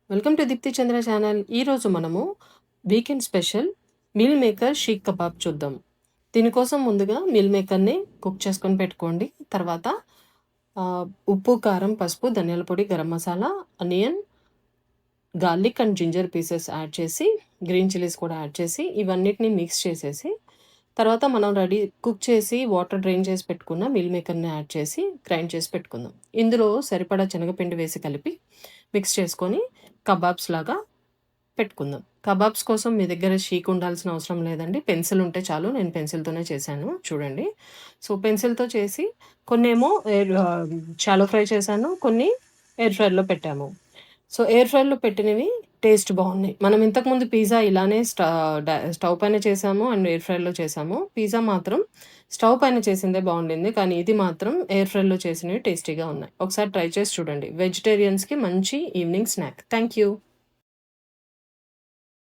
Welcome to Deepti Chandra channel. ఈరోజు మనము weekend special meal maker seekh kebab చూద్దాం. దీనికోసం ముందుగా మీల్ మేకర్ని కుక్ చేసుకొని పెట్టుకోండి. తర్వాత ఉప్పు, కారం, పసుపు, ధనియాల పొడి, garam masala, onion, garlic and ginger pieces add చేసి, గ్రీన్ చిల్లీస్ కూడా యాడ్ చేసి, ఇవన్నిటిని మిక్స్ చేసేసి, తర్వాత మనం కుక్ చేసి వాటర్ డ్రైన్ చేసి పెట్టుకున్న మీల్ మేకర్ని యాడ్ చేసి గ్రైండ్ చేసి పెట్టుకుందాం. ఇందులో సరిపడా శనగపిండి వేసి కలిపి మిక్స్ చేసుకొని కబాబ్స్ లాగా పెట్టుకుందాం. కబాబ్స్ కోసం మీ దగ్గర షీక్ ఉండాల్సిన అవసరం లేదండి. పెన్సిల్ ఉంటే చాలు. నేను పెన్సిల్‌తోనే చేశాను చూడండి. సో, పెన్సిల్‌తో చేసి కొన్నేమో షాలో ఫ్రై చేశాను. కొన్ని ఎయిర్ ఫ్రైర్‌లో పెట్టాము. సో, ఎయిర్ ఫ్రైర్‌లో పెట్టినవి టేస్ట్ బాగున్నాయి. మనం ఇంతకుముందు పిజ్జా ఇలానే స్టవ్ పైన చేసాము అండ్ ఎయిర్ ఫ్రైర్‌లో చేసాము. పిజ్జా మాత్రం స్టవ్ పైన చేసిందే బాగుండింది. కానీ ఇది మాత్రం ఎయిర్ ఫ్రైర్‌లో చేసినవి టేస్టీగా ఉన్నాయి. ఒకసారి ట్రై చేసి చూడండి. వెజిటేరియన్స్‌కి మంచి ఈవినింగ్ స్నాక్. Thank you.